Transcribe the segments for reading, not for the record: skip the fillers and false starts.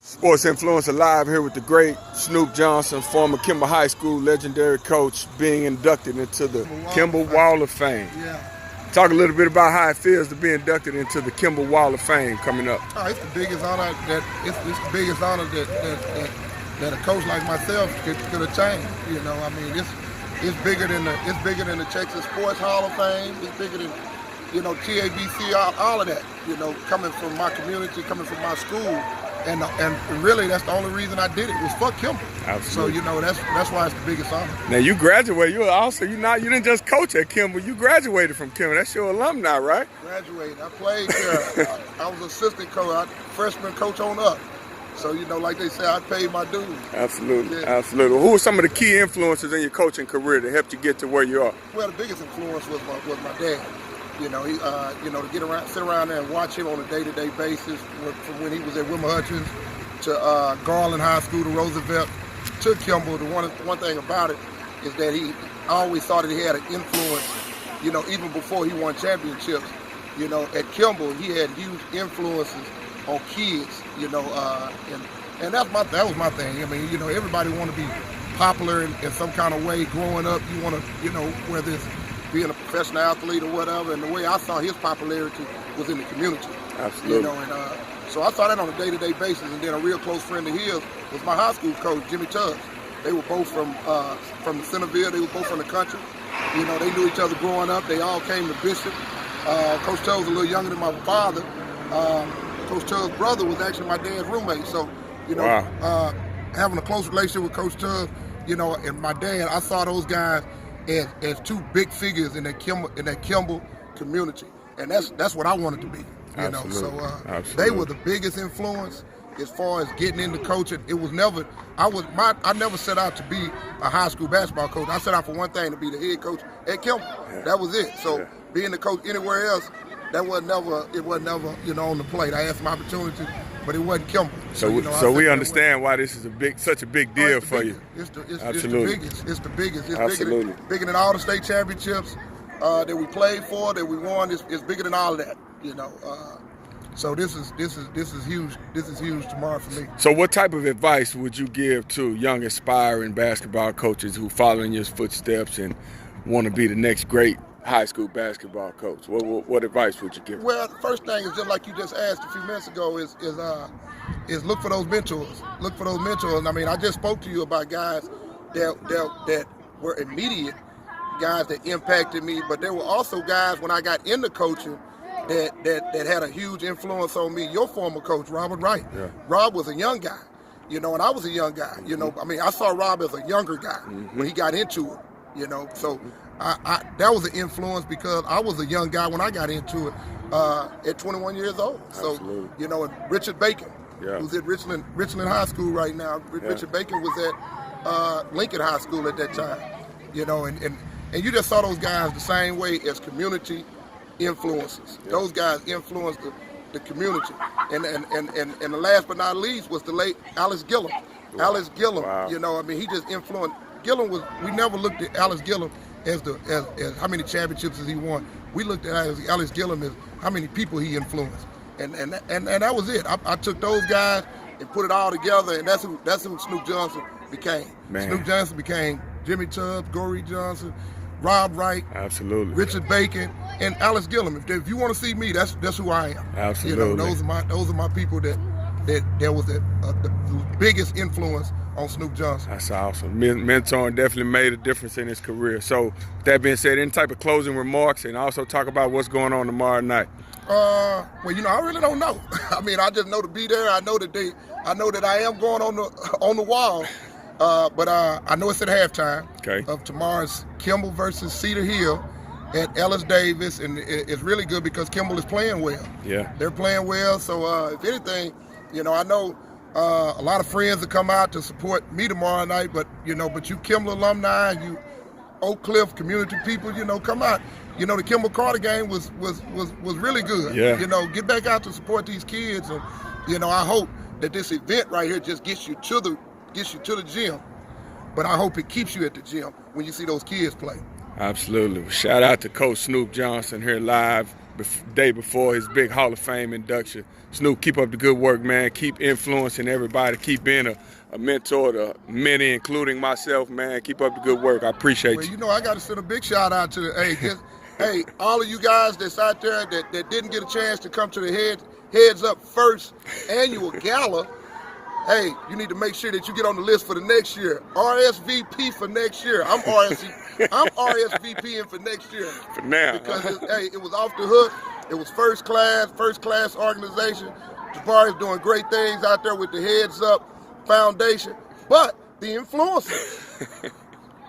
Sports Influencer live here with the great Snoop Johnson, former Kimball High School legendary coach, being inducted into the Kimball Wall of Fame. Yeah. Talk a little bit about how it feels to be inducted into the Kimball Wall of Fame coming up. Oh, it's the biggest honor that a coach like myself could attain. You know, I mean, it's bigger than the Texas Sports Hall of Fame. It's bigger than, you know, TABC, all of that. You know, coming from my community, coming from my school. And really, that's the only reason I did it was for Kimball. Absolutely. So, you know, that's why it's the biggest honor. Now you graduated. You didn't just coach at Kimball. You graduated from Kimball. That's your alumni, right? Graduated. I played there. I was assistant coach, freshman coach on up. So, you know, like they say, I paid my dues. Absolutely, yeah. Absolutely. Who are some of the key influences in your coaching career that helped you get to where you are? Well, the biggest influence was my dad. You know, to sit around there and watch him on a day-to-day basis, from when he was at Wilmer Hutchins to Garland High School to Roosevelt to Kimball. The one thing about it is that I always thought that he had an influence. You know, even before he won championships, you know, at Kimball he had huge influences on kids. You know, and that was my thing. I mean, you know, everybody want to be popular in some kind of way. Growing up, you want to, you know, whether it's being a professional athlete or whatever, and the way I saw his popularity was in the community. Absolutely. You know, and so I saw that on a day-to-day basis, and then a real close friend of his was my high school coach, Jimmy Tubbs. They were both from the Centerville. They were both from the country. You know, they knew each other growing up. They all came to Bishop. Coach Tubbs was a little younger than my father. Coach Tubbs' brother was actually my dad's roommate. So, you know, wow. Having a close relationship with Coach Tubbs, you know, and my dad, I saw those guys as two big figures in that Kimball community, and that's what I wanted to be. You know, so they were the biggest influence as far as getting into coaching. It was never I never set out to be a high school basketball coach. I set out for one thing, to be the head coach at Kimball. Yeah. That was it. So being the coach anywhere else, it was never you know, on the plate. I had some opportunity, but it wasn't Kimball. So we understand why this is such a big deal for you. It's the biggest. It's the biggest. It's Absolutely. bigger than all the state championships that we played for, that we won. It's bigger than all of that. You know. So this is huge. This is huge tomorrow for me. So what type of advice would you give to young aspiring basketball coaches who follow in your footsteps and want to be the next great high school basketball coach? What advice would you give? Well, the first thing is, just like you just asked a few minutes ago, is look for those mentors. Look for those mentors. I mean, I just spoke to you about guys that were immediate, guys that impacted me, but there were also guys when I got into coaching that had a huge influence on me. Your former coach, Robert Wright. Yeah. Rob was a young guy, you know, and I was a young guy. You know, I mean, I saw Rob as a younger guy when he got into it. You know, so that was an influence because I was a young guy when I got into it at 21 years old. So, absolutely. You know, and Richard Bacon, who's at Richland High School right now. Richard Bacon was at Lincoln High School at that time. You know, and you just saw those guys the same way as community influences. Yeah. Those guys influenced the community. And the last but not least was the late Alex Gillum. Wow. Alex Gillum, wow. You know, I mean, he just influenced. Gillum we never looked at Alex Gillum as how many championships has he won. We looked at Alex Gillum as how many people he influenced. And that was it. I took those guys and put it all together, and that's who Snoop Johnson became. Man. Snoop Johnson became Jimmy Tubbs, Goree Johnson, Rob Wright, absolutely, Richard Bacon, and Alex Gillum. If you want to see me, that's who I am. Absolutely. You know, those are my people that was the biggest influence on Snoop Johnson. That's awesome. Mentoring definitely made a difference in his career. So, with that being said, any type of closing remarks, and also talk about what's going on tomorrow night? Well, you know, I really don't know. I mean, I just know to be there. I know that I am going on the wall. But I know it's at halftime of tomorrow's Kimball versus Cedar Hill at Ellis Davis, and it's really good because Kimball is playing well. Yeah, they're playing well. So if anything, you know, I know a lot of friends that come out to support me tomorrow night. But you Kimball alumni, you Oak Cliff community people, you know, come out. You know, the Kimball Carter game was really good. Yeah. You know, get back out to support these kids, and you know, I hope that this event right here just gets you to the gym, but I hope it keeps you at the gym when you see those kids play. Absolutely. Shout out to Coach Snoop Johnson here live day before his big Hall of Fame induction. Snoop, keep up the good work, man. Keep influencing everybody. Keep being a mentor to many, including myself, man. Keep up the good work. I appreciate you. Well, you know, I got to send a big shout out to hey, all of you guys that's out there that didn't get a chance to come to the Heads Up First annual gala. Hey, you need to make sure that you get on the list for the next year. RSVP for next year. I'm RSVPing for next year. For now. Because it was off the hook. It was first class organization. Jabari is doing great things out there with the Heads Up Foundation. But the influencer,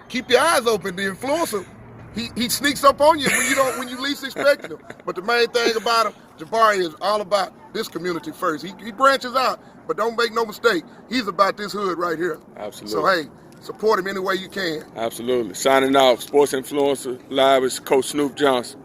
keep your eyes open. The influencer, he sneaks up on you when you least expect him. But the main thing about him, Jabari is all about this community first. He branches out, but don't make no mistake, he's about this hood right here. Absolutely. So hey, support him any way you can. Absolutely. Signing off, Sports Influencer Live is Coach Snoop Johnson.